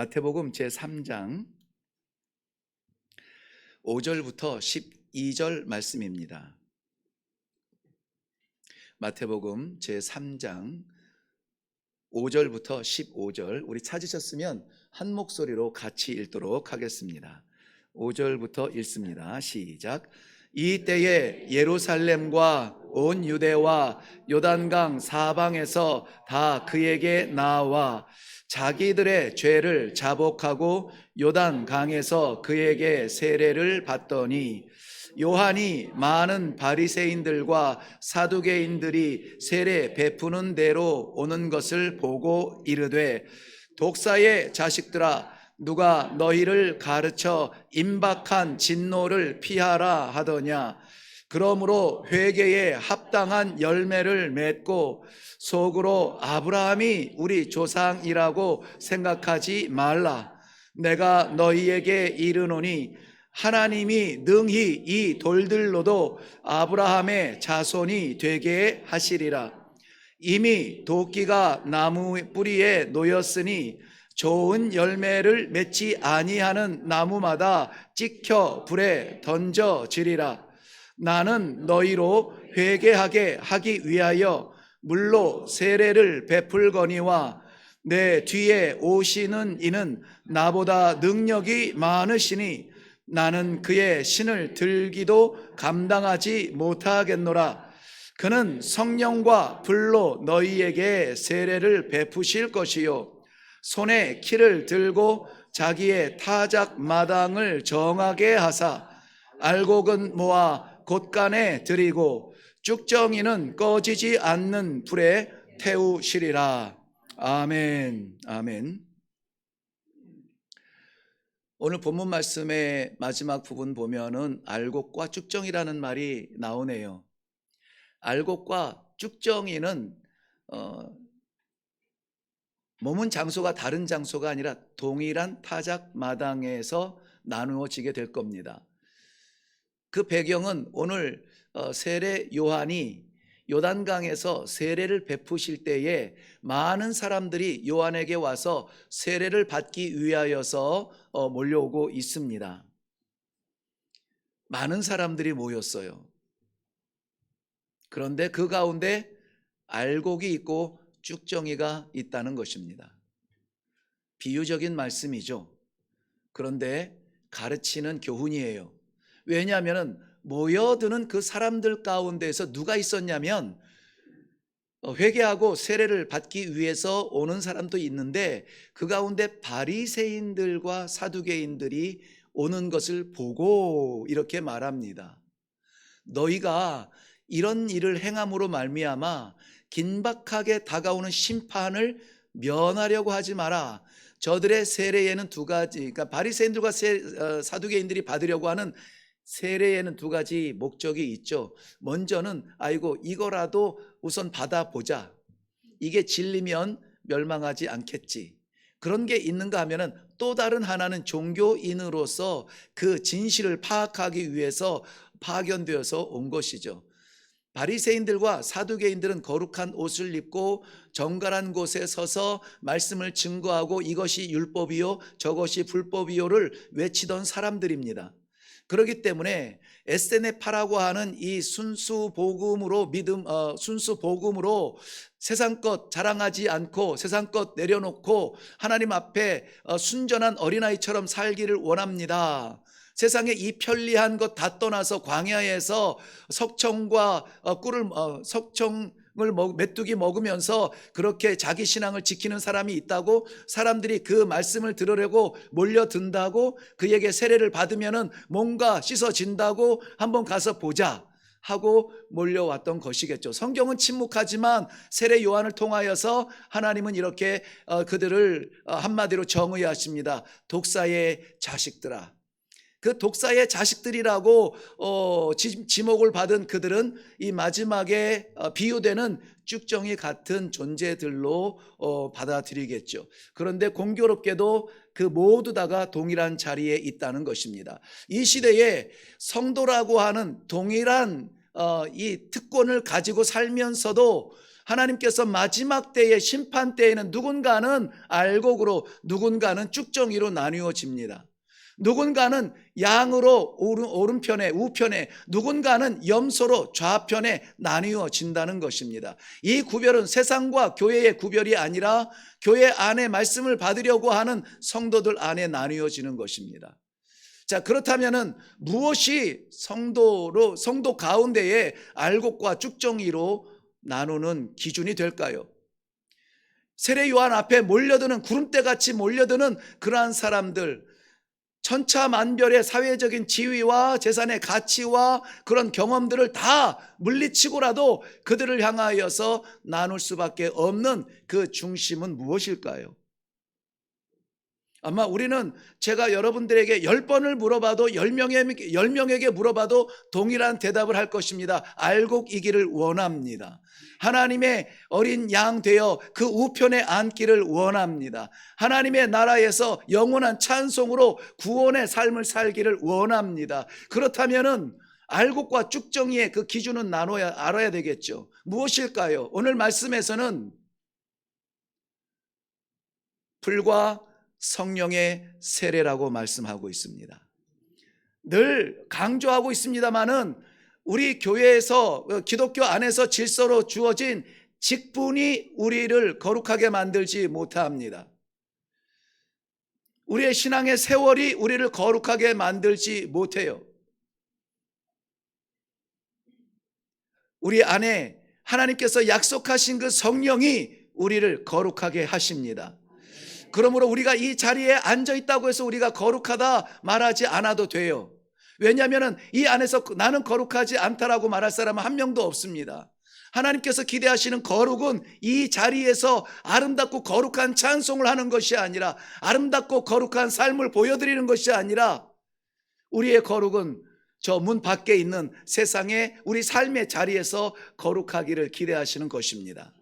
마태복음 제3장 5절부터 12절 말씀입니다. 마태복음 제3장 5절부터 15절, 우리 찾으셨으면 한 목소리로 같이 읽도록 하겠습니다. 5절부터 읽습니다. 시작. 이때에 예루살렘과 온 유대와 요단강 사방에서 다 그에게 나와 자기들의 죄를 자복하고 요단강에서 그에게 세례를 받더니, 요한이 많은 바리새인들과 사두개인들이 세례 베푸는 대로 오는 것을 보고 이르되, 독사의 자식들아, 누가 너희를 가르쳐 임박한 진노를 피하라 하더냐? 그러므로 회개에 합당한 열매를 맺고 속으로 아브라함이 우리 조상이라고 생각하지 말라. 내가 너희에게 이르노니 하나님이 능히 이 돌들로도 아브라함의 자손이 되게 하시리라. 이미 도끼가 나무 뿌리에 놓였으니 좋은 열매를 맺지 아니하는 나무마다 찍혀 불에 던져지리라. 나는 너희로 회개하게 하기 위하여 물로 세례를 베풀거니와 내 뒤에 오시는 이는 나보다 능력이 많으시니 나는 그의 신을 들기도 감당하지 못하겠노라. 그는 성령과 불로 너희에게 세례를 베푸실 것이요, 손에 키를 들고 자기의 타작 마당을 정하게 하사 알곡은 모아 곳간에 들이고 쭉정이는 꺼지지 않는 불에 태우시리라. 아멘. 아멘. 오늘 본문 말씀의 마지막 부분 보면은 알곡과 쭉정이라는 말이 나오네요. 알곡과 쭉정이는 머문 장소가 다른 장소가 아니라 동일한 타작 마당에서 나누어지게 될 겁니다. 그 배경은 오늘 세례 요한이 요단강에서 세례를 베푸실 때에 많은 사람들이 요한에게 와서 세례를 받기 위하여서 몰려오고 있습니다. 많은 사람들이 모였어요. 그런데 그 가운데 알곡이 있고 쭉정이가 있다는 것입니다. 비유적인 말씀이죠. 그런데 가르치는 교훈이에요. 왜냐하면 모여드는 그 사람들 가운데서 누가 있었냐면 회개하고 세례를 받기 위해서 오는 사람도 있는데 그 가운데 바리새인들과 사두개인들이 오는 것을 보고 이렇게 말합니다. 너희가 이런 일을 행함으로 말미암아 긴박하게 다가오는 심판을 면하려고 하지 마라. 저들의 세례에는 두 가지, 그러니까 바리새인들과 사두개인들이 받으려고 하는 세례에는 두 가지 목적이 있죠. 먼저는 아이고 이거라도 우선 받아보자. 이게 진리면 멸망하지 않겠지. 그런 게 있는가 하면은 또 다른 하나는 종교인으로서 그 진실을 파악하기 위해서 파견되어서 온 것이죠. 바리새인들과 사두개인들은 거룩한 옷을 입고 정갈한 곳에 서서 말씀을 증거하고 이것이 율법이요 저것이 불법이요를 외치던 사람들입니다. 그렇기 때문에 에스테네파라고 하는 이 순수 복음으로 순수 복음으로 세상 것 자랑하지 않고 세상 것 내려놓고 하나님 앞에 순전한 어린아이처럼 살기를 원합니다. 세상에 이 편리한 것 다 떠나서 광야에서 석청과 석청을 메뚜기 먹으면서 그렇게 자기 신앙을 지키는 사람이 있다고, 사람들이 그 말씀을 들으려고 몰려든다고, 그에게 세례를 받으면은 뭔가 씻어진다고 한번 가서 보자 하고 몰려왔던 것이겠죠. 성경은 침묵하지만 세례 요한을 통하여서 하나님은 이렇게 그들을 한마디로 정의하십니다. 독사의 자식들아. 그 독사의 자식들이라고 지목을 받은 그들은 이 마지막에 비유되는 쭉정이 같은 존재들로 받아들이겠죠. 그런데 공교롭게도 그 모두 다가 동일한 자리에 있다는 것입니다. 이 시대에 성도라고 하는 동일한 이 특권을 가지고 살면서도 하나님께서 마지막 때의 심판 때에는 누군가는 알곡으로, 누군가는 쭉정이로 나뉘어집니다. 누군가는 양으로 오른편에 우편에, 누군가는 염소로 좌편에 나뉘어진다는 것입니다. 이 구별은 세상과 교회의 구별이 아니라 교회 안에 말씀을 받으려고 하는 성도들 안에 나뉘어지는 것입니다. 자, 그렇다면은 무엇이 성도 가운데에 알곡과 쭉정이로 나누는 기준이 될까요? 세례 요한 앞에 몰려드는, 구름대같이 몰려드는 그러한 사람들, 천차만별의 사회적인 지위와 재산의 가치와 그런 경험들을 다 물리치고라도 그들을 향하여서 나눌 수밖에 없는 그 중심은 무엇일까요? 아마 우리는 제가 여러분들에게 10번을 물어봐도 10명에게 물어봐도 동일한 대답을 할 것입니다. 알곡이기를 원합니다. 하나님의 어린 양 되어 그 우편에 앉기를 원합니다. 하나님의 나라에서 영원한 찬송으로 구원의 삶을 살기를 원합니다. 그렇다면은 알곡과 쭉정이의 그 기준은 알아야 되겠죠. 무엇일까요? 오늘 말씀에서는 불과 성령의 세례라고 말씀하고 있습니다. 늘 강조하고 있습니다마는 우리 교회에서, 기독교 안에서 질서로 주어진 직분이 우리를 거룩하게 만들지 못합니다. 우리의 신앙의 세월이 우리를 거룩하게 만들지 못해요. 우리 안에 하나님께서 약속하신 그 성령이 우리를 거룩하게 하십니다. 그러므로 우리가 이 자리에 앉아 있다고 해서 우리가 거룩하다 말하지 않아도 돼요. 왜냐하면 이 안에서 나는 거룩하지 않다라고 말할 사람은 한 명도 없습니다. 하나님께서 기대하시는 거룩은 이 자리에서 아름답고 거룩한 찬송을 하는 것이 아니라, 아름답고 거룩한 삶을 보여드리는 것이 아니라, 우리의 거룩은 저 문 밖에 있는 세상의 우리 삶의 자리에서 거룩하기를 기대하시는 것입니다.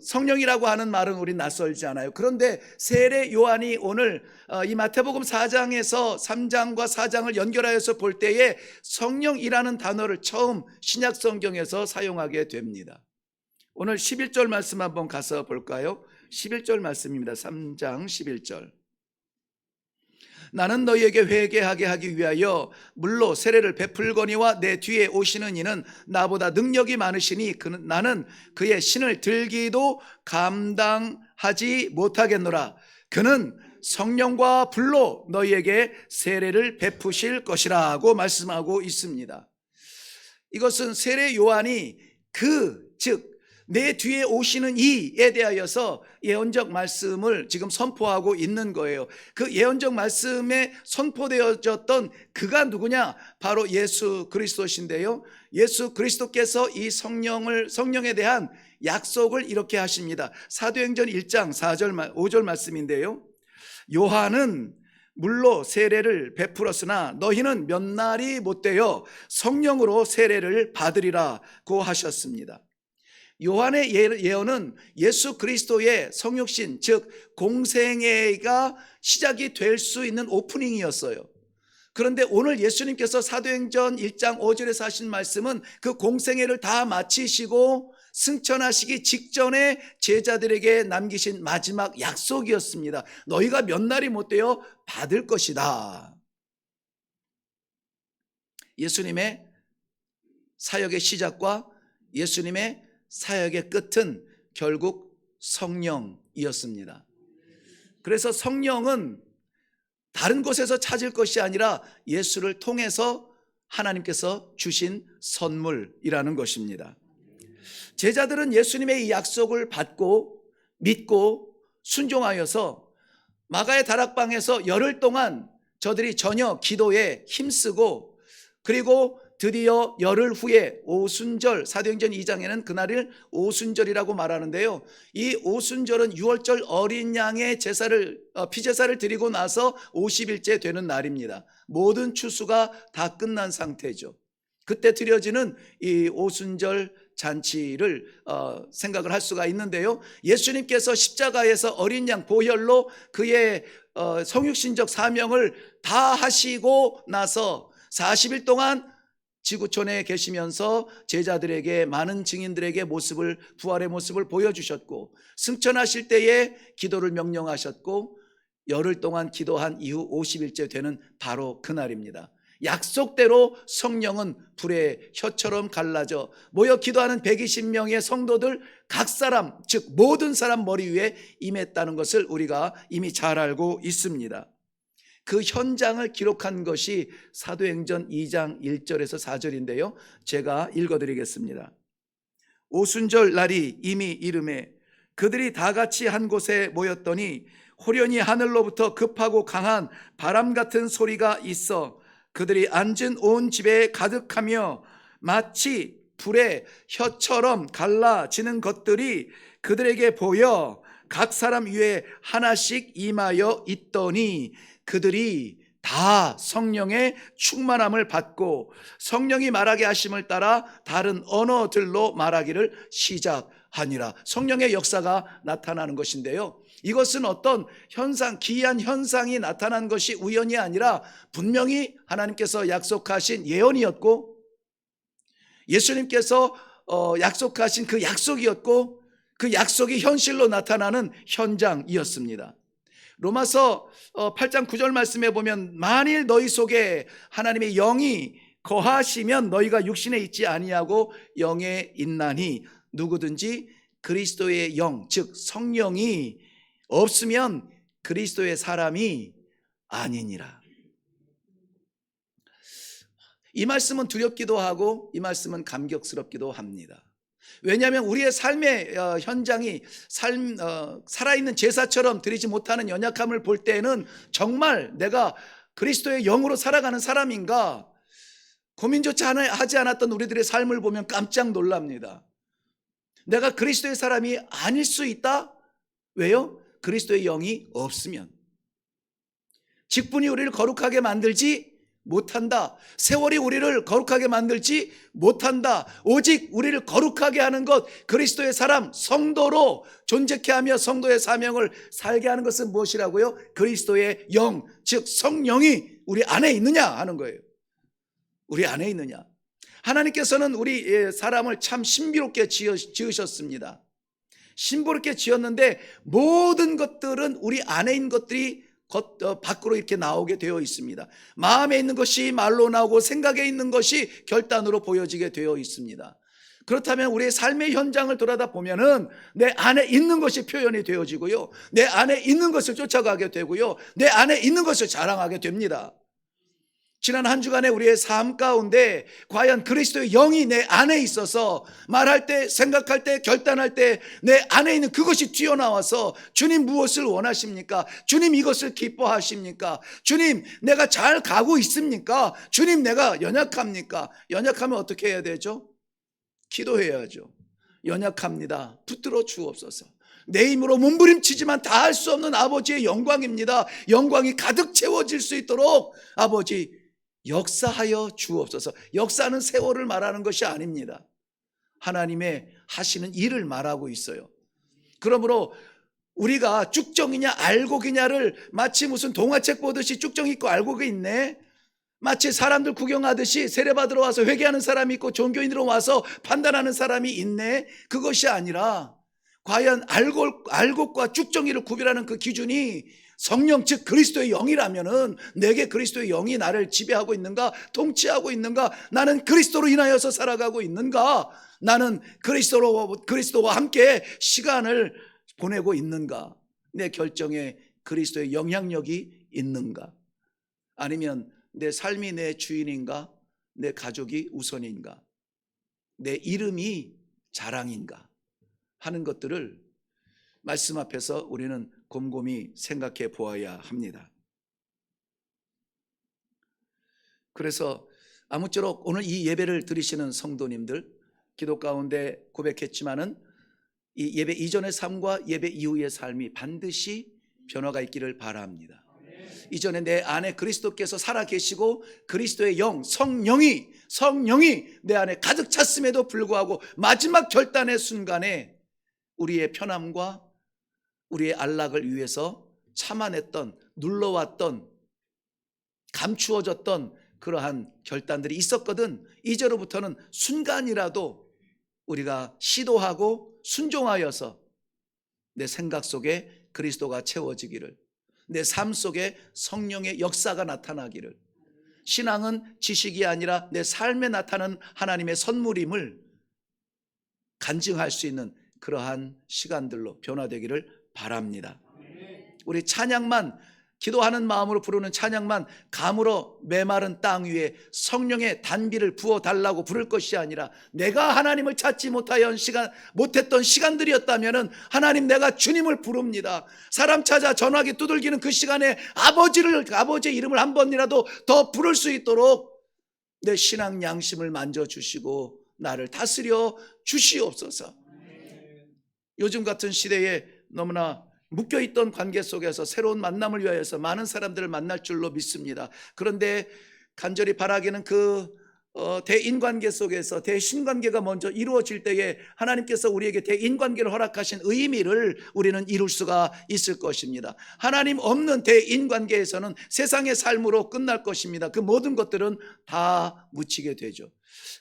성령이라고 하는 말은 우리 낯설지 않아요. 그런데 세례 요한이 오늘 이 마태복음 4장에서 3장과 4장을 연결하여서 볼 때에 성령이라는 단어를 처음 신약 성경에서 사용하게 됩니다. 오늘 11절 말씀 한번 가서 볼까요? 11절 말씀입니다. 3장 11절. 나는 너희에게 회개하게 하기 위하여 물로 세례를 베풀거니와 내 뒤에 오시는 이는 나보다 능력이 많으시니 나는 그의 신을 들기도 감당하지 못하겠노라. 그는 성령과 불로 너희에게 세례를 베푸실 것이라고 말씀하고 있습니다. 이것은 세례 요한이 즉 내 뒤에 오시는 이에 대하여서 예언적 말씀을 지금 선포하고 있는 거예요. 그 예언적 말씀에 선포되어졌던 그가 누구냐? 바로 예수 그리스도신데요. 예수 그리스도께서 이 성령에 대한 약속을 이렇게 하십니다. 사도행전 1장 4절 5절 말씀인데요. 요한은 물로 세례를 베풀었으나 너희는 몇 날이 못되어 성령으로 세례를 받으리라고 하셨습니다. 요한의 예언은 예수 그리스도의 성육신, 즉 공생애가 시작이 될 수 있는 오프닝이었어요. 그런데 오늘 예수님께서 사도행전 1장 5절에서 하신 말씀은 그 공생애를 다 마치시고 승천하시기 직전에 제자들에게 남기신 마지막 약속이었습니다. 너희가 몇 날이 못되어 받을 것이다. 예수님의 사역의 시작과 예수님의 사역의 끝은 결국 성령이었습니다. 그래서 성령은 다른 곳에서 찾을 것이 아니라 예수를 통해서 하나님께서 주신 선물이라는 것입니다. 제자들은 예수님의 이 약속을 받고 믿고 순종하여서 마가의 다락방에서 열흘 동안 저들이 전혀 기도에 힘쓰고, 그리고 드디어 열흘 후에 오순절, 사도행전 2장에는 그날을 오순절이라고 말하는데요. 이 오순절은 유월절 어린 양의 피제사를 드리고 나서 50일째 되는 날입니다. 모든 추수가 다 끝난 상태죠. 그때 드려지는 이 오순절 잔치를 생각을 할 수가 있는데요. 예수님께서 십자가에서 어린 양 보혈로 그의 성육신적 사명을 다 하시고 나서 40일 동안 지구촌에 계시면서 제자들에게, 많은 증인들에게 부활의 모습을 보여주셨고, 승천하실 때에 기도를 명령하셨고, 열흘 동안 기도한 이후 50일째 되는 바로 그날입니다. 약속대로 성령은 불의 혀처럼 갈라져 모여 기도하는 120명의 성도들 각 사람, 즉 모든 사람 머리 위에 임했다는 것을 우리가 이미 잘 알고 있습니다. 그 현장을 기록한 것이 사도행전 2장 1절에서 4절인데요. 제가 읽어드리겠습니다. 오순절 날이 이미 이름에 그들이 다 같이 한 곳에 모였더니 호련히 하늘로부터 급하고 강한 바람 같은 소리가 있어 그들이 앉은 온 집에 가득하며 마치 불의 혀처럼 갈라지는 것들이 그들에게 보여 각 사람 위에 하나씩 임하여 있더니 그들이 다 성령의 충만함을 받고 성령이 말하게 하심을 따라 다른 언어들로 말하기를 시작하니라. 성령의 역사가 나타나는 것인데요, 이것은 어떤 현상, 기이한 현상이 나타난 것이 우연이 아니라 분명히 하나님께서 약속하신 예언이었고, 예수님께서 약속하신 그 약속이었고, 그 약속이 현실로 나타나는 현장이었습니다. 로마서 8장 9절 말씀에 보면 만일 너희 속에 하나님의 영이 거하시면 너희가 육신에 있지 아니하고 영에 있나니 누구든지 그리스도의 영, 즉 성령이 없으면 그리스도의 사람이 아니니라. 이 말씀은 두렵기도 하고 이 말씀은 감격스럽기도 합니다. 왜냐하면 우리의 삶의 현장이 살아있는 제사처럼 드리지 못하는 연약함을 볼 때에는 정말 내가 그리스도의 영으로 살아가는 사람인가 고민조차 하지 않았던 우리들의 삶을 보면 깜짝 놀랍니다. 내가 그리스도의 사람이 아닐 수 있다? 왜요? 그리스도의 영이 없으면. 직분이 우리를 거룩하게 만들지 못한다. 세월이 우리를 거룩하게 만들지 못한다. 오직 우리를 거룩하게 하는 것, 그리스도의 사람, 성도로 존재케 하며 성도의 사명을 살게 하는 것은 무엇이라고요? 그리스도의 영, 즉 성령이 우리 안에 있느냐 하는 거예요. 우리 안에 있느냐. 하나님께서는 우리 사람을 참 신비롭게 지으셨습니다. 신비롭게 지었는데 모든 것들은 우리 안에 있는 것들이 밖으로 이렇게 나오게 되어 있습니다. 마음에 있는 것이 말로 나오고 생각에 있는 것이 결단으로 보여지게 되어 있습니다. 그렇다면 우리의 삶의 현장을 돌아다 보면은 내 안에 있는 것이 표현이 되어지고요, 내 안에 있는 것을 쫓아가게 되고요, 내 안에 있는 것을 자랑하게 됩니다. 지난 한 주간의 우리의 삶 가운데 과연 그리스도의 영이 내 안에 있어서 말할 때, 생각할 때, 결단할 때 내 안에 있는 그것이 튀어나와서 주님 무엇을 원하십니까? 주님 이것을 기뻐하십니까? 주님 내가 잘 가고 있습니까? 주님 내가 연약합니까? 연약하면 어떻게 해야 되죠? 기도해야죠. 연약합니다. 붙들어 주옵소서. 내 힘으로 몸부림치지만 다 할 수 없는 아버지의 영광입니다. 영광이 가득 채워질 수 있도록 아버지 역사하여 주옵소서. 역사는 세월을 말하는 것이 아닙니다. 하나님의 하시는 일을 말하고 있어요. 그러므로 우리가 쭉정이냐 알곡이냐를 마치 무슨 동화책 보듯이 쭉정 있고 알곡이 있네, 마치 사람들 구경하듯이 세례받으러 와서 회개하는 사람이 있고 종교인으로 와서 판단하는 사람이 있네, 그것이 아니라 과연 알곡과 쭉정이를 구별하는 그 기준이 성령, 즉 그리스도의 영이라면은 내게 그리스도의 영이 나를 지배하고 있는가, 통치하고 있는가, 나는 그리스도로 인하여서 살아가고 있는가, 나는 그리스도와 함께 시간을 보내고 있는가, 내 결정에 그리스도의 영향력이 있는가, 아니면 내 삶이 내 주인인가, 내 가족이 우선인가, 내 이름이 자랑인가 하는 것들을 말씀 앞에서 우리는 곰곰이 생각해 보아야 합니다. 그래서 아무쪼록 오늘 이 예배를 드리시는 성도님들, 기도 가운데 고백했지만은 이 예배 이전의 삶과 예배 이후의 삶이 반드시 변화가 있기를 바랍니다. 이전에 내 안에 그리스도께서 살아계시고 그리스도의 영, 성령이 내 안에 가득 찼음에도 불구하고 마지막 결단의 순간에 우리의 편함과 우리의 안락을 위해서 참아냈던, 눌러왔던, 감추어졌던 그러한 결단들이 있었거든. 이제로부터는 순간이라도 우리가 시도하고 순종하여서 내 생각 속에 그리스도가 채워지기를, 내 삶 속에 성령의 역사가 나타나기를, 신앙은 지식이 아니라 내 삶에 나타나는 하나님의 선물임을 간증할 수 있는 그러한 시간들로 변화되기를 바랍니다. 우리 찬양만, 기도하는 마음으로 부르는 찬양만 감으로 메마른 땅 위에 성령의 단비를 부어달라고 부를 것이 아니라, 내가 하나님을 찾지 못했던 시간들이었다면 하나님, 내가 주님을 부릅니다. 사람 찾아 전화기 두들기는 그 시간에 아버지의 이름을 한 번이라도 더 부를 수 있도록 내 신앙 양심을 만져주시고 나를 다스려 주시옵소서. 요즘 같은 시대에 너무나 묶여있던 관계 속에서 새로운 만남을 위하여서 많은 사람들을 만날 줄로 믿습니다. 그런데 간절히 바라기는 대인관계 속에서 대신관계가 먼저 이루어질 때에 하나님께서 우리에게 대인관계를 허락하신 의미를 우리는 이룰 수가 있을 것입니다. 하나님 없는 대인관계에서는 세상의 삶으로 끝날 것입니다. 그 모든 것들은 다 묻히게 되죠.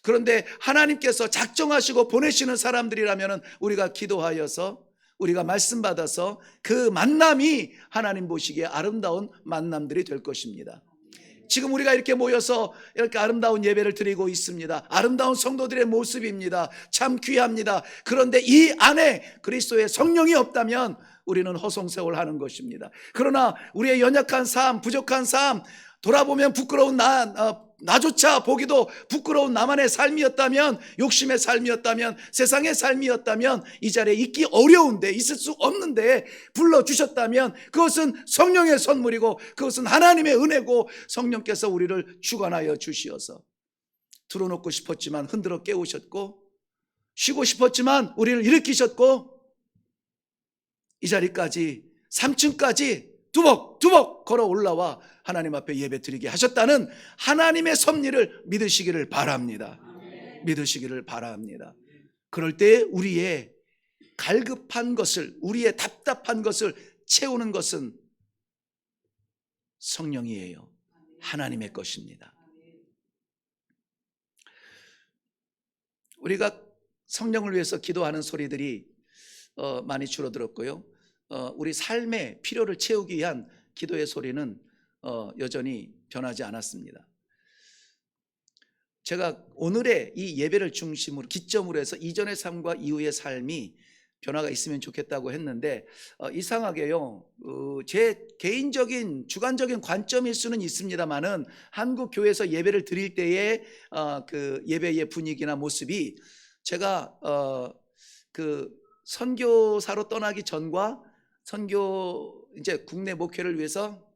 그런데 하나님께서 작정하시고 보내시는 사람들이라면 우리가 기도하여서, 우리가 말씀 받아서 그 만남이 하나님 보시기에 아름다운 만남들이 될 것입니다. 지금 우리가 이렇게 모여서 이렇게 아름다운 예배를 드리고 있습니다. 아름다운 성도들의 모습입니다. 참 귀합니다. 그런데 이 안에 그리스도의 성령이 없다면 우리는 허송세월하는 것입니다. 그러나 우리의 연약한 삶, 부족한 삶, 돌아보면 부끄러운 나조차 보기도 부끄러운 나만의 삶이었다면, 욕심의 삶이었다면, 세상의 삶이었다면, 이 자리에 있기 어려운데, 있을 수 없는데 불러주셨다면 그것은 성령의 선물이고 그것은 하나님의 은혜고, 성령께서 우리를 주관하여 주시어서 들어놓고 싶었지만 흔들어 깨우셨고, 쉬고 싶었지만 우리를 일으키셨고, 이 자리까지 3층까지 두벅두벅 걸어 올라와 하나님 앞에 예배 드리게 하셨다는 하나님의 섭리를 믿으시기를 바랍니다. 믿으시기를 바랍니다. 그럴 때 우리의 갈급한 것을, 우리의 답답한 것을 채우는 것은 성령이에요. 하나님의 것입니다. 우리가 성령을 위해서 기도하는 소리들이 많이 줄어들었고요. 우리 삶의 필요를 채우기 위한 기도의 소리는 여전히 변하지 않았습니다. 제가 오늘의 이 예배를 중심으로 기점으로 해서 이전의 삶과 이후의 삶이 변화가 있으면 좋겠다고 했는데, 이상하게요, 제 개인적인 주관적인 관점일 수는 있습니다만은 한국 교회에서 예배를 드릴 때의 그 예배의 분위기나 모습이, 제가 그 선교사로 떠나기 전과 선교 이제 국내 목회를 위해서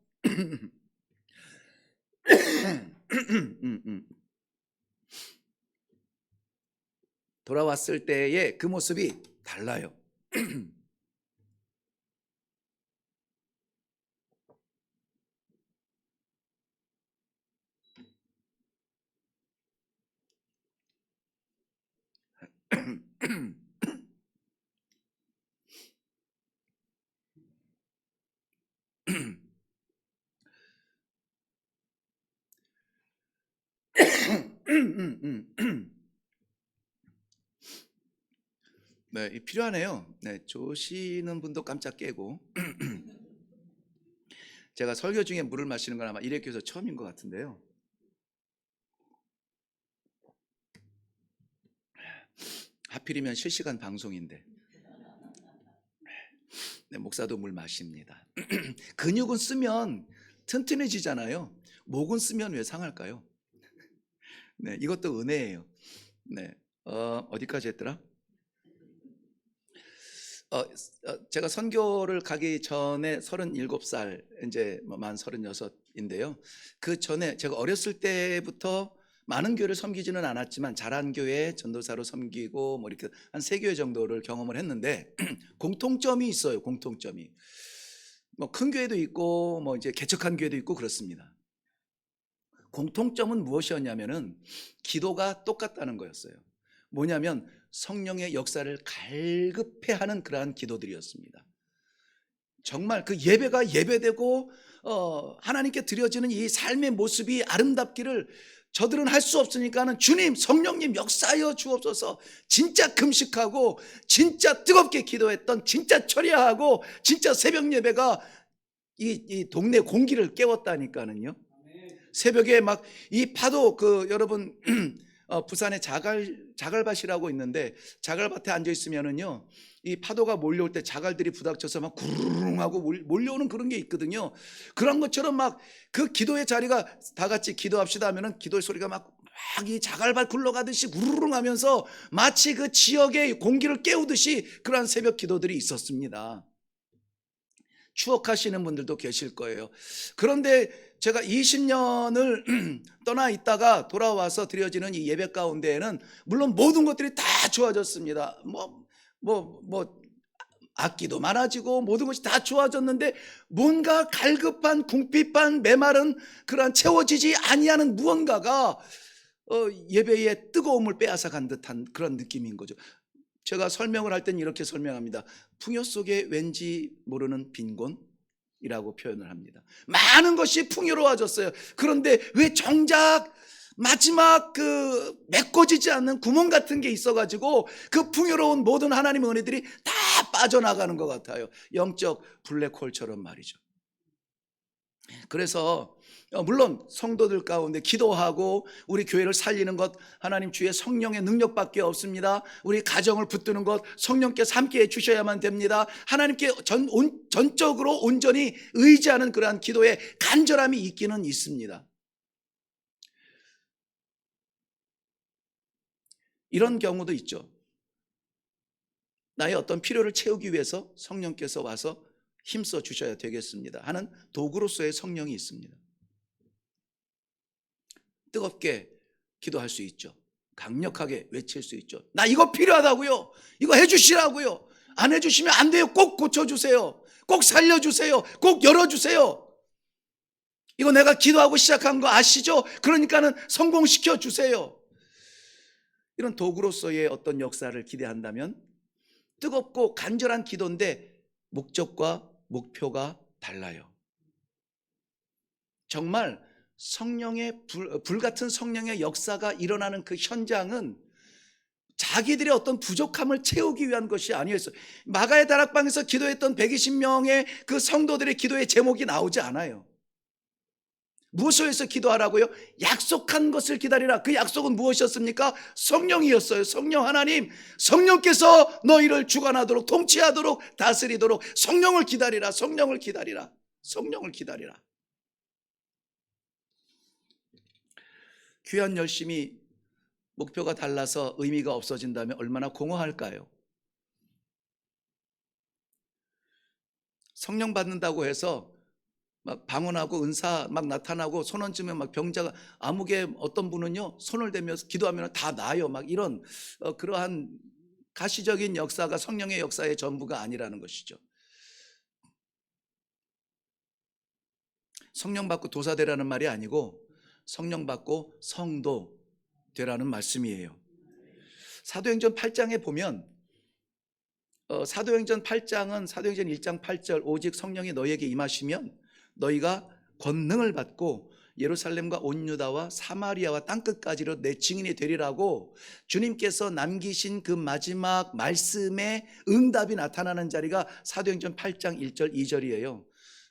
돌아왔을 때의 그 모습이 달라요. 네, 필요하네요. 네, 조시는 분도 깜짝 깨고. 제가 설교 중에 물을 마시는 건 아마 이래교에서 처음인 것 같은데요. 하필이면 실시간 방송인데. 네, 목사도 물 마십니다. 근육은 쓰면 튼튼해지잖아요. 목은 쓰면 왜 상할까요? 네, 이것도 은혜예요. 네, 어디까지 했더라? 제가 선교를 가기 전에 37살, 이제 만 36인데요. 그 전에 제가 어렸을 때부터 많은 교회를 섬기지는 않았지만 잘한 교회 전도사로 섬기고 뭐 이렇게 한 3교회 정도를 경험을 했는데 공통점이 있어요. 공통점이. 뭐 큰 교회도 있고 뭐 이제 개척한 교회도 있고 그렇습니다. 공통점은 무엇이었냐면은 기도가 똑같다는 거였어요. 뭐냐면 성령의 역사를 갈급해하는 그러한 기도들이었습니다. 정말 그 예배가 예배되고 하나님께 드려지는 이 삶의 모습이 아름답기를 저들은 할 수 없으니까는 주님, 성령님 역사하여 주옵소서. 진짜 금식하고 진짜 뜨겁게 기도했던, 진짜 철야하고 진짜 새벽 예배가 이 동네 공기를 깨웠다니까는요. 새벽에 막 이 파도, 여러분 부산에 자갈밭이라고 있는데, 자갈밭에 앉아 있으면은요, 이 파도가 몰려올 때 자갈들이 부닥쳐서 막 구르릉 하고 몰려오는 그런 게 있거든요. 그런 것처럼 막 그 기도의 자리가, 다 같이 기도합시다 하면은 기도의 소리가 막 이 자갈밭 굴러가듯이 구르릉 하면서 마치 그 지역의 공기를 깨우듯이 그러한 새벽 기도들이 있었습니다. 추억하시는 분들도 계실 거예요. 그런데 제가 20년을 떠나 있다가 돌아와서 드려지는 이 예배 가운데에는 물론 모든 것들이 다 좋아졌습니다. 악기도 많아지고 모든 것이 다 좋아졌는데, 뭔가 갈급한 궁핍한 메마른 그러한 채워지지 아니하는 무언가가 예배의 뜨거움을 빼앗아 간 듯한 그런 느낌인 거죠. 제가 설명을 할 땐 이렇게 설명합니다. 풍요 속에 왠지 모르는 빈곤이라고 표현을 합니다. 많은 것이 풍요로워졌어요. 그런데 왜 정작 마지막 메꿔지지 않는 구멍 같은 게 있어가지고 그 풍요로운 모든 하나님의 은혜들이 다 빠져나가는 것 같아요. 영적 블랙홀처럼 말이죠. 그래서 물론 성도들 가운데 기도하고 우리 교회를 살리는 것 하나님 주의 성령의 능력밖에 없습니다. 우리 가정을 붙드는 것 성령께서 함께 해주셔야만 됩니다. 하나님께 전적으로 온전히 의지하는 그러한 기도에 간절함이 있기는 있습니다. 이런 경우도 있죠. 나의 어떤 필요를 채우기 위해서 성령께서 와서 힘써 주셔야 되겠습니다 하는 도구로서의 성령이 있습니다. 뜨겁게 기도할 수 있죠. 강력하게 외칠 수 있죠. 나 이거 필요하다고요. 이거 해주시라고요. 안 해주시면 안 돼요. 꼭 고쳐주세요. 꼭 살려주세요. 꼭 열어주세요. 이거 내가 기도하고 시작한 거 아시죠? 그러니까는 성공시켜 주세요. 이런 도구로서의 어떤 역사를 기대한다면 뜨겁고 간절한 기도인데 목적과 목표가 달라요. 정말 성령의 불같은 성령의 역사가 일어나는 그 현장은 자기들의 어떤 부족함을 채우기 위한 것이 아니었어요. 마가의 다락방에서 기도했던 120명의 그 성도들의 기도의 제목이 나오지 않아요. 무엇을 위해서 기도하라고요? 약속한 것을 기다리라. 그 약속은 무엇이었습니까? 성령이었어요. 성령 하나님, 성령께서 너희를 주관하도록, 통치하도록, 다스리도록 성령을 기다리라. 성령을 기다리라. 성령을 기다리라. 귀한 열심이 목표가 달라서 의미가 없어진다면 얼마나 공허할까요? 성령 받는다고 해서 막 방언하고 은사 막 나타나고 손 얹으면 막 병자가, 아무개 어떤 분은요 손을 대면서 기도하면 다 나아요. 막 이런 그러한 가시적인 역사가 성령의 역사의 전부가 아니라는 것이죠. 성령 받고 도사 되라는 말이 아니고 성령 받고 성도 되라는 말씀이에요. 사도행전 8장에 보면 사도행전 8장은 사도행전 1장 8절 오직 성령이 너희에게 임하시면 너희가 권능을 받고 예루살렘과 온 유다와 사마리아와 땅끝까지로 내 증인이 되리라고 주님께서 남기신 그 마지막 말씀의 응답이 나타나는 자리가 사도행전 8장 1절 2절이에요.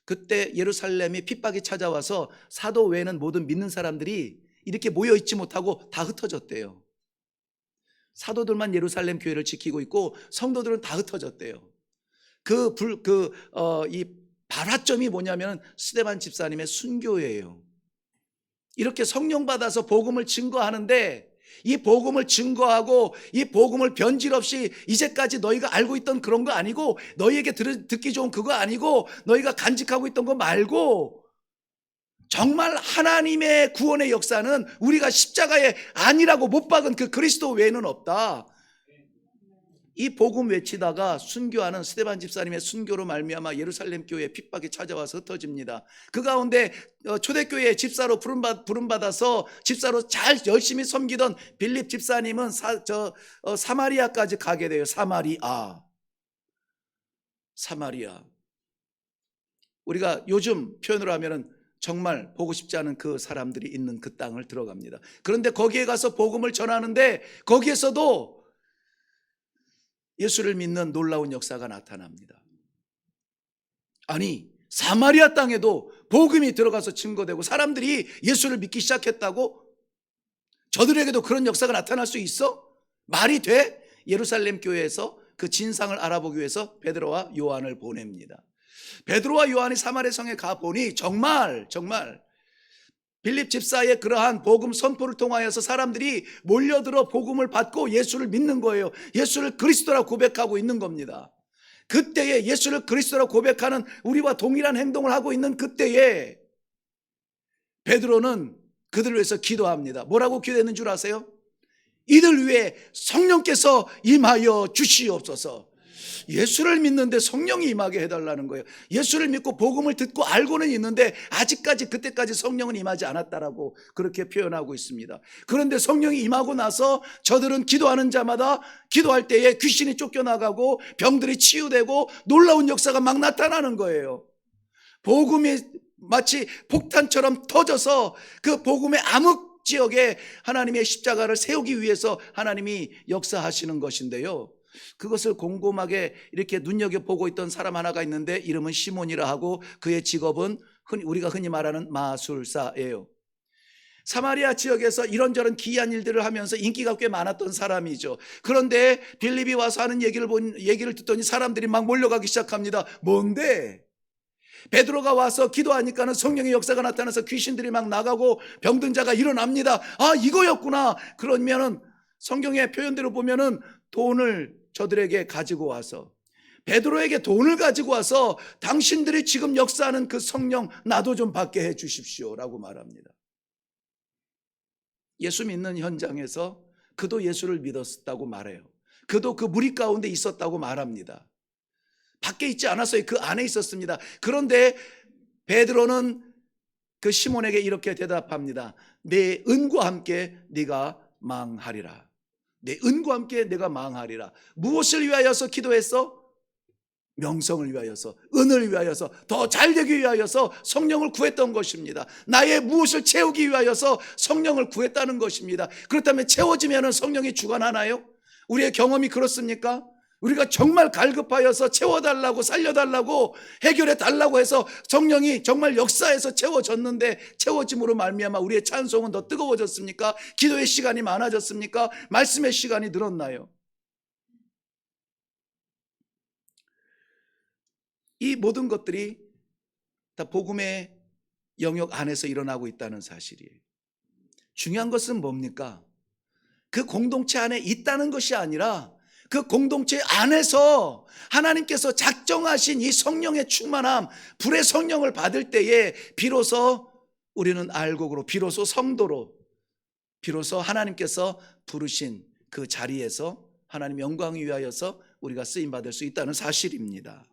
그때 예루살렘에 핍박이 찾아와서 사도 외에는 모든 믿는 사람들이 이렇게 모여 있지 못하고 다 흩어졌대요. 사도들만 예루살렘 교회를 지키고 있고 성도들은 다 흩어졌대요. 이 발화점이 뭐냐면 스데반 집사님의 순교예요. 이렇게 성령 받아서 복음을 증거하는데 이 복음을 증거하고 이 복음을 변질 없이 이제까지 너희가 알고 있던 그런 거 아니고 너희에게 듣기 좋은 그거 아니고 너희가 간직하고 있던 거 말고 정말 하나님의 구원의 역사는 우리가 십자가에 아니라고 못 박은 그 그리스도 외에는 없다. 이 복음 외치다가 순교하는 스데반 집사님의 순교로 말미암아 예루살렘 교회에 핍박이 찾아와서 흩어집니다. 그 가운데 초대교회 집사로 부름받아서 집사로 잘 열심히 섬기던 빌립 집사님은 사마리아까지 가게 돼요. 사마리아. 우리가 요즘 표현으로 하면은 정말 보고 싶지 않은 그 사람들이 있는 그 땅을 들어갑니다. 그런데 거기에 가서 복음을 전하는데 거기에서도 예수를 믿는 놀라운 역사가 나타납니다. 아니, 사마리아 땅에도 복음이 들어가서 증거되고 사람들이 예수를 믿기 시작했다고? 저들에게도 그런 역사가 나타날 수 있어? 말이 돼? 예루살렘 교회에서 그 진상을 알아보기 위해서 베드로와 요한을 보냅니다. 베드로와 요한이 사마리아 성에 가보니 정말 빌립 집사의 그러한 복음 선포를 통하여서 사람들이 몰려들어 복음을 받고 예수를 믿는 거예요. 예수를 그리스도라 고백하고 있는 겁니다. 그때에 예수를 그리스도라 고백하는 우리와 동일한 행동을 하고 있는 그때에 베드로는 그들을 위해서 기도합니다. 뭐라고 기도했는 줄 아세요? 이들 위해 성령께서 임하여 주시옵소서. 예수를 믿는데 성령이 임하게 해달라는 거예요. 예수를 믿고 복음을 듣고 알고는 있는데 아직까지 그때까지 성령은 임하지 않았다라고 그렇게 표현하고 있습니다. 그런데 성령이 임하고 나서 저들은 기도하는 자마다 기도할 때에 귀신이 쫓겨나가고 병들이 치유되고 놀라운 역사가 막 나타나는 거예요. 복음이 마치 폭탄처럼 터져서 그 복음의 암흑 지역에 하나님의 십자가를 세우기 위해서 하나님이 역사하시는 것인데요, 그것을 곰곰하게 이렇게 눈여겨보고 있던 사람 하나가 있는데 이름은 시몬이라 하고 그의 직업은 우리가 흔히 말하는 마술사예요. 사마리아 지역에서 이런저런 기이한 일들을 하면서 인기가 꽤 많았던 사람이죠. 그런데 빌립이 와서 하는 얘기를 듣더니 사람들이 막 몰려가기 시작합니다. 뭔데? 베드로가 와서 기도하니까는 성령의 역사가 나타나서 귀신들이 막 나가고 병든 자가 일어납니다. 아, 이거였구나. 그러면은 성경의 표현대로 보면은 돈을 저들에게 가지고 와서, 베드로에게 돈을 가지고 와서 당신들이 지금 역사하는 그 성령 나도 좀 받게 해 주십시오라고 말합니다. 예수 믿는 현장에서 그도 예수를 믿었다고 말해요. 그도 그 무리 가운데 있었다고 말합니다. 밖에 있지 않았어요. 그 안에 있었습니다. 그런데 베드로는 그 시몬에게 이렇게 대답합니다. 내 은과 함께 네가 망하리라. 내 은과 함께 내가 망하리라. 무엇을 위하여서 기도했어? 명성을 위하여서, 은을 위하여서, 더 잘되기 위하여서 성령을 구했던 것입니다. 나의 무엇을 채우기 위하여서 성령을 구했다는 것입니다. 그렇다면 채워지면 성령이 주관하나요? 우리의 경험이 그렇습니까? 우리가 정말 갈급하여서 채워달라고, 살려달라고, 해결해달라고 해서 성령이 정말 역사에서 채워졌는데 채워짐으로 말미암아 우리의 찬송은 더 뜨거워졌습니까? 기도의 시간이 많아졌습니까? 말씀의 시간이 늘었나요? 이 모든 것들이 다 복음의 영역 안에서 일어나고 있다는 사실이에요. 중요한 것은 뭡니까? 그 공동체 안에 있다는 것이 아니라 그 공동체 안에서 하나님께서 작정하신 이 성령의 충만함, 불의 성령을 받을 때에 비로소 우리는 알곡으로, 비로소 성도로, 비로소 하나님께서 부르신 그 자리에서 하나님 영광을 위하여서 우리가 쓰임받을 수 있다는 사실입니다.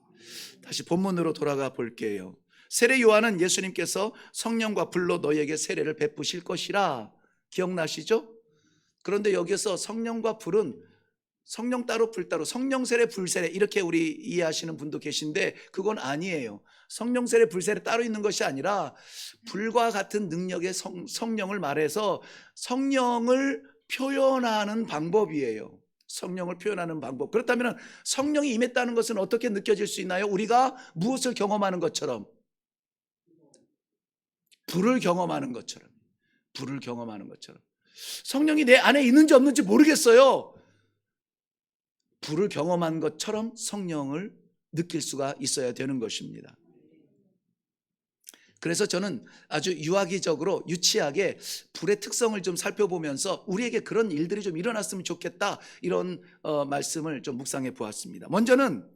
다시 본문으로 돌아가 볼게요. 세례 요한은 예수님께서 성령과 불로 너희에게 세례를 베푸실 것이라, 기억나시죠? 그런데 여기서 성령과 불은 성령 따로 불 따로, 성령 세례 불 세례 이렇게 우리 이해하시는 분도 계신데 그건 아니에요. 성령 세례 불 세례 따로 있는 것이 아니라 불과 같은 능력의 성령을 말해서 성령을 표현하는 방법이에요. 성령을 표현하는 방법. 그렇다면 성령이 임했다는 것은 어떻게 느껴질 수 있나요? 우리가 무엇을 경험하는 것처럼, 불을 경험하는 것처럼, 불을 경험하는 것처럼. 성령이 내 안에 있는지 없는지 모르겠어요. 불을 경험한 것처럼 성령을 느낄 수가 있어야 되는 것입니다. 그래서 저는 아주 유아기적으로, 유치하게 불의 특성을 좀 살펴보면서 우리에게 그런 일들이 좀 일어났으면 좋겠다, 이런 말씀을 좀 묵상해 보았습니다. 먼저는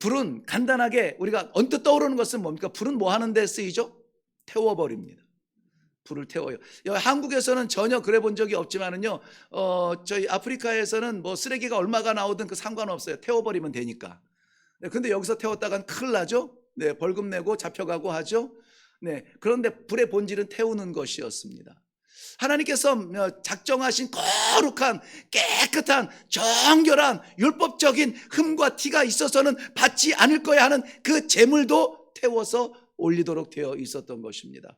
불은 간단하게 우리가 언뜻 떠오르는 것은 뭡니까? 불은 뭐 하는 데 쓰이죠? 태워버립니다. 불을 태워요. 한국에서는 전혀 그래 본 적이 없지만은요, 저희 아프리카에서는 뭐 쓰레기가 얼마가 나오든 그 상관없어요. 태워버리면 되니까. 근데 여기서 태웠다간 큰일 나죠? 네, 벌금 내고 잡혀가고 하죠? 네, 그런데 불의 본질은 태우는 것이었습니다. 하나님께서 작정하신 거룩한 깨끗한 정결한 율법적인 흠과 티가 있어서는 받지 않을 거야 하는 그 제물도 태워서 올리도록 되어 있었던 것입니다.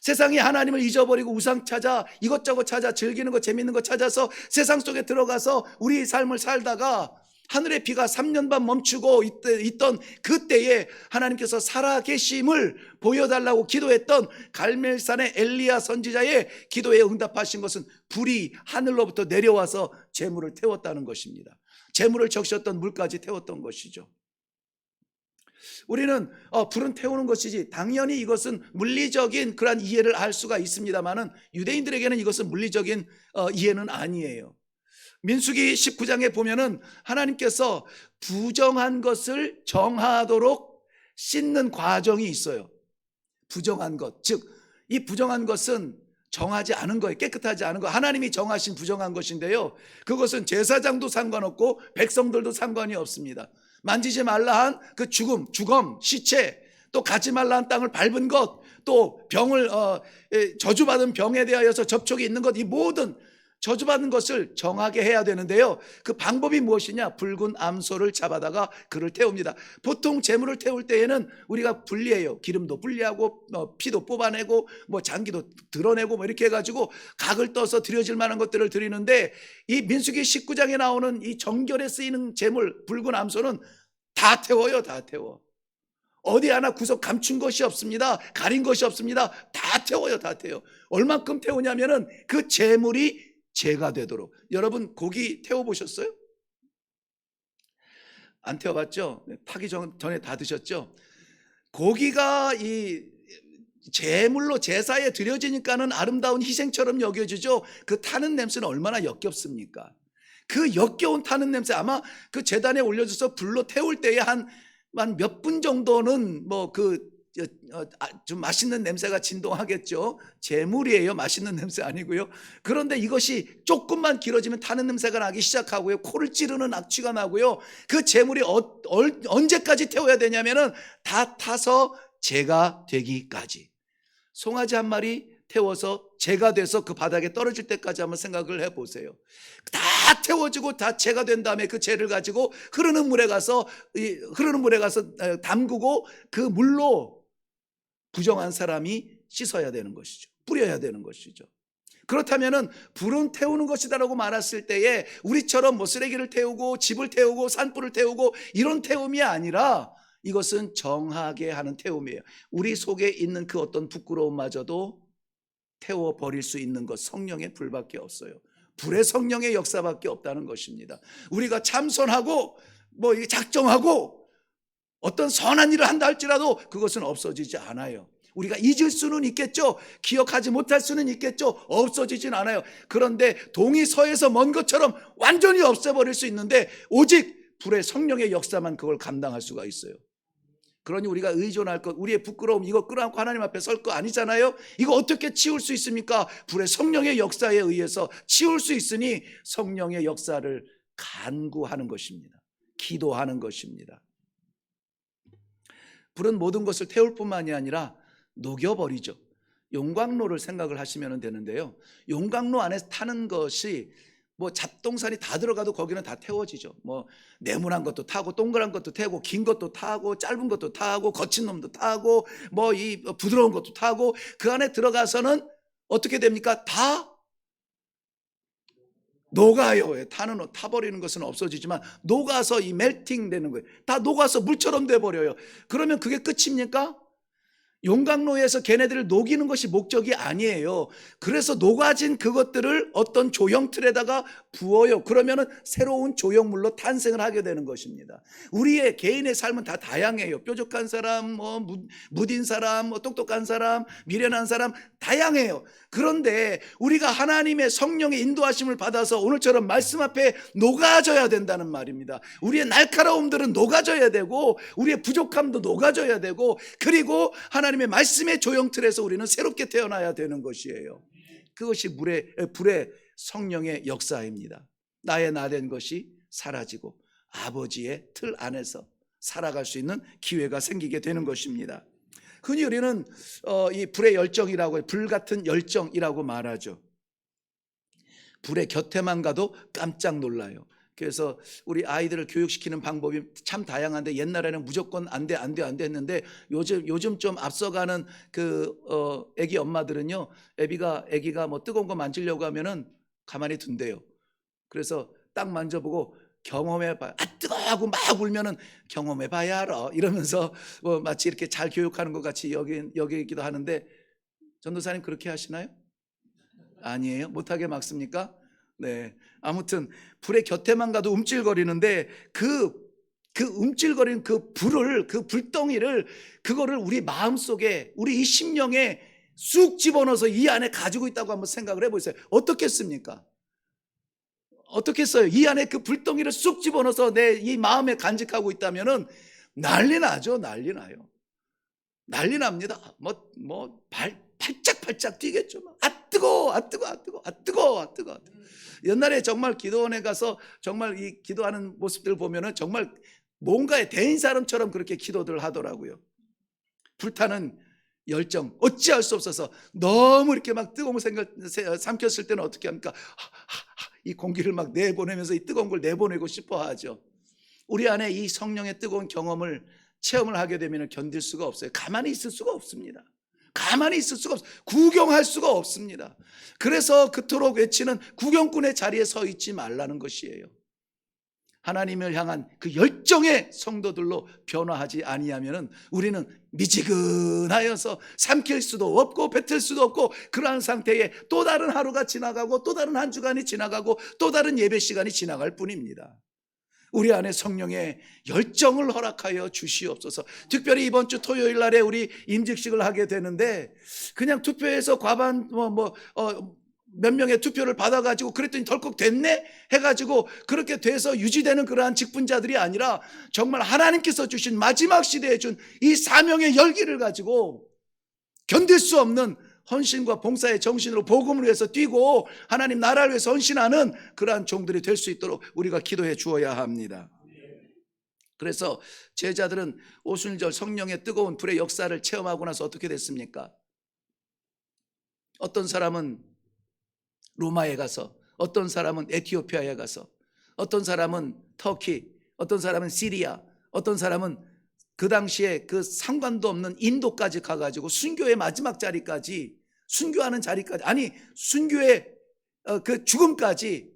세상이 하나님을 잊어버리고 우상 찾아 이것저것 찾아 즐기는 거 재밌는 거 찾아서 세상 속에 들어가서 우리 삶을 살다가 하늘의 비가 3년 반 멈추고 있던 그때에 하나님께서 살아계심을 보여달라고 기도했던 갈멜산의 엘리야 선지자의 기도에 응답하신 것은 불이 하늘로부터 내려와서 재물을 태웠다는 것입니다. 재물을 적셨던 물까지 태웠던 것이죠. 우리는 불은 태우는 것이지, 당연히 이것은 물리적인 그러한 이해를 알 수가 있습니다만은 유대인들에게는 이것은 물리적인 이해는 아니에요. 민수기 19장에 보면은 하나님께서 부정한 것을 정하도록 씻는 과정이 있어요. 부정한 것, 즉 이 부정한 것은 정하지 않은 거예요. 깨끗하지 않은 거, 하나님이 정하신 부정한 것인데요, 그것은 제사장도 상관없고 백성들도 상관이 없습니다. 만지지 말라 한 그 죽음, 시체, 또 가지 말라 한 땅을 밟은 것, 또 병을 저주받은 병에 대하여서 접촉이 있는 것, 이 모든 저주받은 것을 정하게 해야 되는데요, 그 방법이 무엇이냐? 붉은 암소를 잡아다가 그를 태웁니다. 보통 제물을 태울 때에는 우리가 분리해요. 기름도 분리하고 피도 뽑아내고 장기도 드러내고 이렇게 해가지고 각을 떠서 드려질 만한 것들을 드리는데, 이 민수기 19장에 나오는 이 정결에 쓰이는 제물 붉은 암소는 다 태워요. 다 태워. 어디 하나 구석 감춘 것이 없습니다. 가린 것이 없습니다. 다 태워요. 다 태워. 얼만큼 태우냐면은 그 제물이 제가 되도록. 여러분 고기 태워보셨어요? 안 태워봤죠? 타기 전에 다 드셨죠? 고기가 이 제물로 제사에 드려지니까는 아름다운 희생처럼 여겨지죠. 그 타는 냄새는 얼마나 역겹습니까? 그 역겨운 타는 냄새, 아마 그 제단에 올려져서 불로 태울 때에 한 몇 분 정도는 좀 맛있는 냄새가 진동하겠죠. 제물이에요. 맛있는 냄새 아니고요. 그런데 이것이 조금만 길어지면 타는 냄새가 나기 시작하고요, 코를 찌르는 악취가 나고요. 그 제물이 언제까지 태워야 되냐면은 다 타서 제가 되기까지. 송아지 한 마리 태워서 제가 돼서 그 바닥에 떨어질 때까지 한번 생각을 해보세요. 다 태워지고 다 제가 된 다음에 그 재를 가지고 흐르는 물에 가서 담그고 그 물로 부정한 사람이 씻어야 되는 것이죠. 뿌려야 되는 것이죠. 그렇다면은 불은 태우는 것이다라고 말했을 때에 우리처럼 쓰레기를 태우고 집을 태우고 산불을 태우고 이런 태움이 아니라 이것은 정하게 하는 태움이에요. 우리 속에 있는 그 어떤 부끄러움마저도 태워버릴 수 있는 것, 성령의 불밖에 없어요. 불의 성령의 역사밖에 없다는 것입니다. 우리가 참선하고 작정하고 어떤 선한 일을 한다 할지라도 그것은 없어지지 않아요. 우리가 잊을 수는 있겠죠. 기억하지 못할 수는 있겠죠. 없어지진 않아요. 그런데 동이 서에서 먼 것처럼 완전히 없애버릴 수 있는데 오직 불의 성령의 역사만 그걸 감당할 수가 있어요. 그러니 우리가 의존할 것, 우리의 부끄러움 이거 끌어안고 하나님 앞에 설 거 아니잖아요. 이거 어떻게 치울 수 있습니까? 불의 성령의 역사에 의해서 치울 수 있으니 성령의 역사를 간구하는 것입니다. 기도하는 것입니다. 불은 모든 것을 태울 뿐만이 아니라 녹여버리죠. 용광로를 생각을 하시면 되는데요, 용광로 안에 타는 것이 잡동산이 다 들어가도 거기는 다 태워지죠. 네모난 것도 타고 동그란 것도 타고 긴 것도 타고 짧은 것도 타고 거친 놈도 타고 이 부드러운 것도 타고 그 안에 들어가서는 어떻게 됩니까? 다 녹아요. 타버리는 것은 없어지지만 녹아서 이 멜팅 되는 거예요. 다 녹아서 물처럼 돼버려요. 그러면 그게 끝입니까? 용광로에서 걔네들을 녹이는 것이 목적이 아니에요. 그래서 녹아진 그것들을 어떤 조형틀에다가 부어요. 그러면은 새로운 조형물로 탄생을 하게 되는 것입니다. 우리의 개인의 삶은 다 다양해요. 뾰족한 사람, 무딘 사람, 똑똑한 사람, 미련한 사람, 다양해요. 그런데 우리가 하나님의 성령의 인도하심을 받아서 오늘처럼 말씀 앞에 녹아져야 된다는 말입니다. 우리의 날카로움들은 녹아져야 되고 우리의 부족함도 녹아져야 되고, 그리고 하나님의 말씀의 조형틀에서 우리는 새롭게 태어나야 되는 것이에요. 그것이 불의 성령의 역사입니다. 나의 나된 것이 사라지고 아버지의 틀 안에서 살아갈 수 있는 기회가 생기게 되는 것입니다. 흔히 우리는 이 불의 열정이라고 해요. 불 같은 열정이라고 말하죠. 불의 곁에만 가도 깜짝 놀라요. 그래서 우리 아이들을 교육시키는 방법이 참 다양한데, 옛날에는 무조건 안 돼 했는데, 요즘 좀 앞서가는 애기 엄마들은요, 애기가 뭐 뜨거운 거 만지려고 하면은 가만히 둔대요. 그래서 딱 만져보고 경험해봐. 뜨거워 하고 막 울면은 경험해봐야 알아 이러면서 마치 이렇게 잘 교육하는 것 같이 여기기도 하는데, 전도사님 그렇게 하시나요? 아니에요? 못하게 막습니까? 네. 아무튼 불의 곁에만 가도 움찔거리는데, 그 움찔거리는 그 불덩이를, 그거를 우리 마음속에, 우리 이 심령에 쑥 집어넣어서 이 안에 가지고 있다고 한번 생각을 해보세요. 어떻겠습니까? 어떻겠어요? 이 안에 그 불덩이를 쑥 집어넣어서 내 이 마음에 간직하고 있다면은 난리 나죠. 난리 나요. 난리 납니다. 팔짝팔짝 뛰겠죠. 뜨거워. 옛날에 정말 기도원에 가서 정말 이 기도하는 모습들 보면은 정말 뭔가에 대인 사람처럼 그렇게 기도들 하더라고요. 불타는 열정, 어찌할 수 없어서 너무 이렇게 막 뜨거운 삼켰을 때는 어떻게 합니까? 이 공기를 막 내보내면서 이 뜨거운 걸 내보내고 싶어 하죠. 우리 안에 이 성령의 뜨거운 경험을 체험을 하게 되면 견딜 수가 없어요. 가만히 있을 수가 없습니다. 가만히 있을 수가 없어요. 구경할 수가 없습니다. 그래서 그토록 외치는 구경꾼의 자리에 서 있지 말라는 것이에요. 하나님을 향한 그 열정의 성도들로 변화하지 아니하면은 우리는 미지근하여서 삼킬 수도 없고 뱉을 수도 없고, 그러한 상태에 또 다른 하루가 지나가고 또 다른 한 주간이 지나가고 또 다른 예배 시간이 지나갈 뿐입니다. 우리 안에 성령의 열정을 허락하여 주시옵소서. 특별히 이번 주 토요일 날에 우리 임직식을 하게 되는데, 그냥 투표해서 과반 몇 명의 투표를 받아가지고 그랬더니 덜컥 됐네 해가지고 그렇게 돼서 유지되는 그러한 직분자들이 아니라, 정말 하나님께서 주신 마지막 시대에 준 이 사명의 열기를 가지고 견딜 수 없는 헌신과 봉사의 정신으로 복음을 위해서 뛰고 하나님 나라를 위해서 헌신하는 그러한 종들이 될 수 있도록 우리가 기도해 주어야 합니다. 그래서 제자들은 오순절 성령의 뜨거운 불의 역사를 체험하고 나서 어떻게 됐습니까? 어떤 사람은 로마에 가서, 어떤 사람은 에티오피아에 가서, 어떤 사람은 터키, 어떤 사람은 시리아, 어떤 사람은 그 당시에 그 상관도 없는 인도까지 가가지고 순교의 마지막 자리까지, 순교하는 자리까지, 아니 순교의 그 죽음까지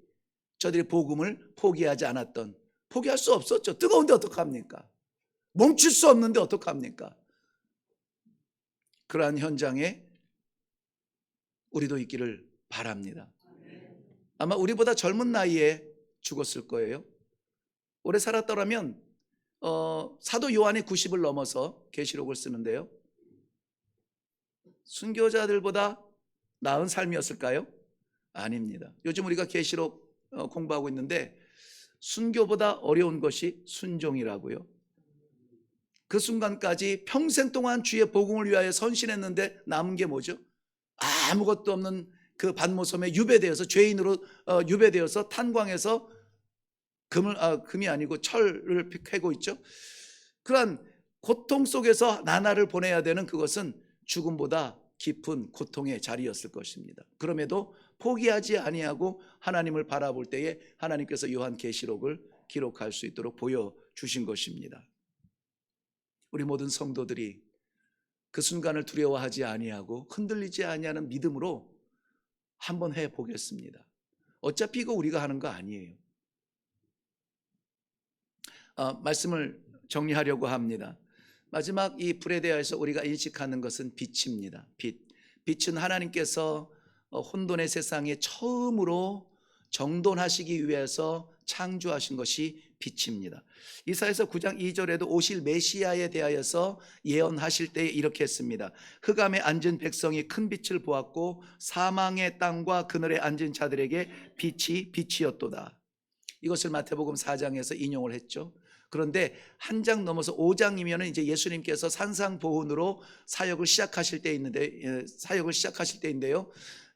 저들이 복음을 포기하지 않았던, 포기할 수 없었죠. 뜨거운데 어떡합니까? 멈출 수 없는데 어떡합니까? 그러한 현장에 우리도 있기를 바랍니다. 아마 우리보다 젊은 나이에 죽었을 거예요. 오래 살았더라면 사도 요한이 90을 넘어서 계시록을 쓰는데요, 순교자들보다 나은 삶이었을까요? 아닙니다. 요즘 우리가 계시록 공부하고 있는데, 순교보다 어려운 것이 순종이라고요. 그 순간까지 평생 동안 주의 복음을 위하여 선신했는데 남은 게 뭐죠? 아무것도 없는 그 반모섬에 유배되어서, 죄인으로 유배되어서 탄광에서 금이 아니고 철을 캐고 있죠. 그러한 고통 속에서 나날을 보내야 되는, 그것은 죽음보다 깊은 고통의 자리였을 것입니다. 그럼에도 포기하지 아니하고 하나님을 바라볼 때에 하나님께서 요한계시록을 기록할 수 있도록 보여주신 것입니다. 우리 모든 성도들이 그 순간을 두려워하지 아니하고 흔들리지 아니하는 믿음으로 한번 해보겠습니다. 어차피 이거 우리가 하는 거 아니에요. 말씀을 정리하려고 합니다. 마지막 이 불에 대해서 우리가 인식하는 것은 빛입니다. 빛은 하나님께서 혼돈의 세상에 처음으로 정돈하시기 위해서 창조하신 것이 빛입니다. 이사야서 9장 2절에도 오실 메시아에 대하여서 예언하실 때 이렇게 했습니다. 흑암에 앉은 백성이 큰 빛을 보았고 사망의 땅과 그늘에 앉은 자들에게 빛이 빛이었도다. 이것을 마태복음 4장에서 인용을 했죠. 그런데 한 장 넘어서 5장이면 이제 예수님께서 산상보훈으로 사역을 시작하실 때인데요.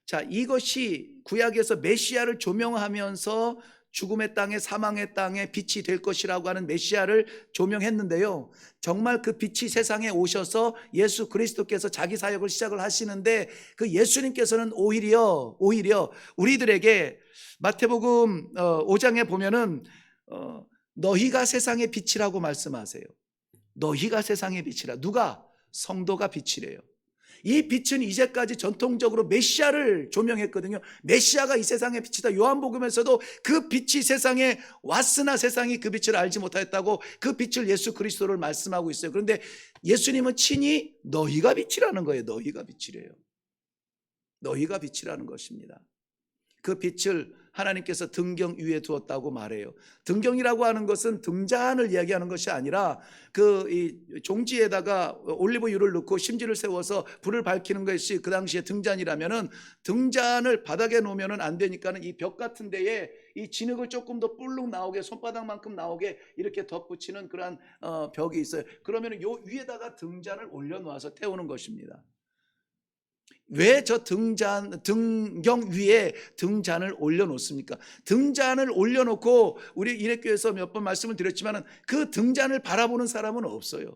자, 이것이 구약에서 메시아를 조명하면서 죽음의 땅에 사망의 땅에 빛이 될 것이라고 하는 메시아를 조명했는데요. 정말 그 빛이 세상에 오셔서 예수 그리스도께서 자기 사역을 시작을 하시는데 그 예수님께서는 오히려 우리들에게 마태복음 5장에 보면은 너희가 세상의 빛이라고 말씀하세요. 너희가 세상의 빛이라. 누가? 성도가 빛이래요. 이 빛은 이제까지 전통적으로 메시아를 조명했거든요. 메시아가 이 세상의 빛이다. 요한복음에서도 그 빛이 세상에 왔으나 세상이 그 빛을 알지 못하였다고 그 빛을 예수 그리스도를 말씀하고 있어요. 그런데 예수님은 친히 너희가 빛이라는 거예요. 너희가 빛이래요. 너희가 빛이라는 것입니다. 그 빛을 하나님께서 등경 위에 두었다고 말해요. 등경이라고 하는 것은 등잔을 이야기하는 것이 아니라 이 종지에다가 올리브유를 넣고 심지를 세워서 불을 밝히는 것이 그 당시에 등잔이라면은 등잔을 바닥에 놓으면은 안 되니까는 이 벽 같은 데에 이 진흙을 조금 더 불룩 나오게 손바닥만큼 나오게 이렇게 덧붙이는 그러한 벽이 있어요. 그러면은 요 위에다가 등잔을 올려놓아서 태우는 것입니다. 왜 저 등경 위에 등잔을 올려놓습니까? 등잔을 올려놓고 우리 일회교회에서 몇 번 말씀을 드렸지만 그 등잔을 바라보는 사람은 없어요.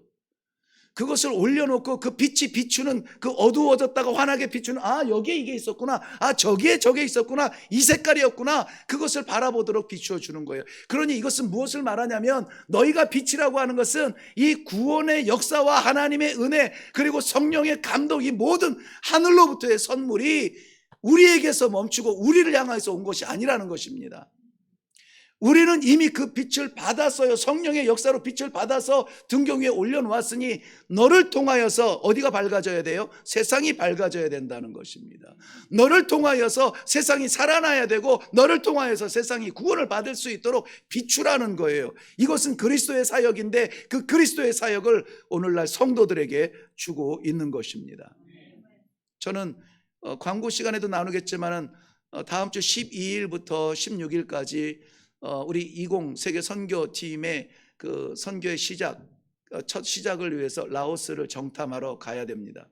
그것을 올려놓고 그 빛이 비추는 그 어두워졌다가 환하게 비추는 여기에 이게 있었구나, 저기에 저게 있었구나, 이 색깔이었구나, 그것을 바라보도록 비추어 주는 거예요. 그러니 이것은 무엇을 말하냐면 너희가 빛이라고 하는 것은 이 구원의 역사와 하나님의 은혜 그리고 성령의 감동, 이 모든 하늘로부터의 선물이 우리에게서 멈추고 우리를 향해서 온 것이 아니라는 것입니다. 우리는 이미 그 빛을 받았어요. 성령의 역사로 빛을 받아서 등경 위에 올려놓았으니 너를 통하여서 어디가 밝아져야 돼요? 세상이 밝아져야 된다는 것입니다. 너를 통하여서 세상이 살아나야 되고 너를 통하여서 세상이 구원을 받을 수 있도록 비추라는 거예요. 이것은 그리스도의 사역인데 그 그리스도의 사역을 오늘날 성도들에게 주고 있는 것입니다. 저는 광고 시간에도 나누겠지만 다음 주 12일부터 16일까지 우리 20 세계 선교팀의 그 선교의 첫 시작을 위해서 라오스를 정탐하러 가야 됩니다.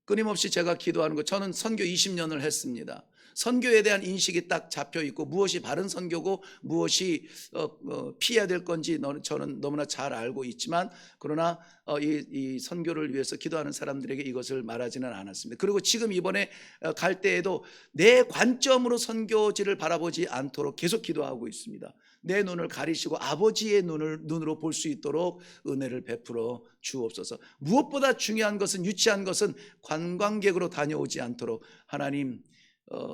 끊임없이 제가 기도하는 거, 저는 선교 20년을 했습니다. 선교에 대한 인식이 딱 잡혀 있고 무엇이 바른 선교고 무엇이 피해야 될 건지 저는 너무나 잘 알고 있지만 그러나 이 선교를 위해서 기도하는 사람들에게 이것을 말하지는 않았습니다. 그리고 지금 이번에 갈 때에도 내 관점으로 선교지를 바라보지 않도록 계속 기도하고 있습니다. 내 눈을 가리시고 아버지의 눈으로 볼 수 있도록 은혜를 베풀어 주옵소서. 무엇보다 중요한 것은, 유치한 것은 관광객으로 다녀오지 않도록 하나님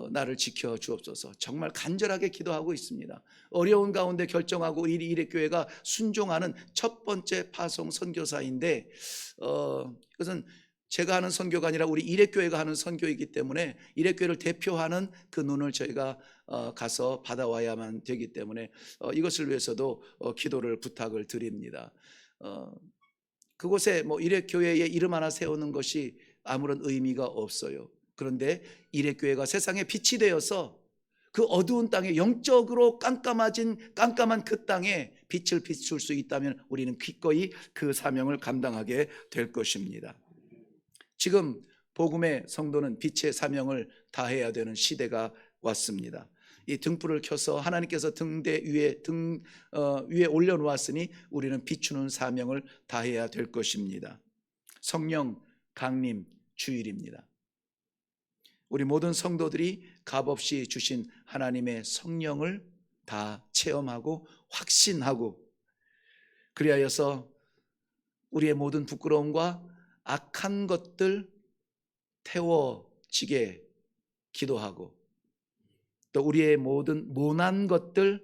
나를 지켜 주옵소서. 정말 간절하게 기도하고 있습니다. 어려운 가운데 결정하고 우리 일회교회가 순종하는 첫 번째 파송 선교사인데 이것은 제가 하는 선교가 아니라 우리 일회교회가 하는 선교이기 때문에 일회교회를 대표하는 그 눈을 저희가 가서 받아와야만 되기 때문에 이것을 위해서도 기도를 부탁을 드립니다. 그곳에 일회교회에 이름 하나 세우는 것이 아무런 의미가 없어요. 그런데 일회교회가 세상에 빛이 되어서 그 어두운 땅에 영적으로 깜깜한 그 땅에 빛을 비출 수 있다면 우리는 기꺼이 그 사명을 감당하게 될 것입니다. 지금 복음의 성도는 빛의 사명을 다해야 되는 시대가 왔습니다. 이 등불을 켜서 하나님께서 등대 위에 올려놓았으니 우리는 비추는 사명을 다해야 될 것입니다. 성령 강림 주일입니다. 우리 모든 성도들이 값없이 주신 하나님의 성령을 다 체험하고 확신하고 그리하여서 우리의 모든 부끄러움과 악한 것들 태워지게 기도하고 또 우리의 모든 모난 것들,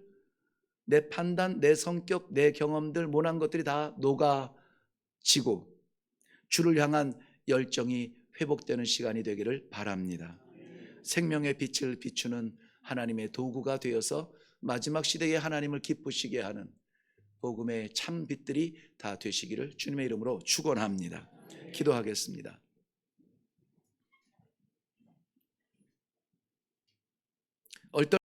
내 판단, 내 성격, 내 경험들, 모난 것들이 다 녹아지고 주를 향한 열정이 회복되는 시간이 되기를 바랍니다. 생명의 빛을 비추는 하나님의 도구가 되어서 마지막 시대에 하나님을 기쁘시게 하는 복음의 참 빛들이 다 되시기를 주님의 이름으로 축원합니다. 기도하겠습니다.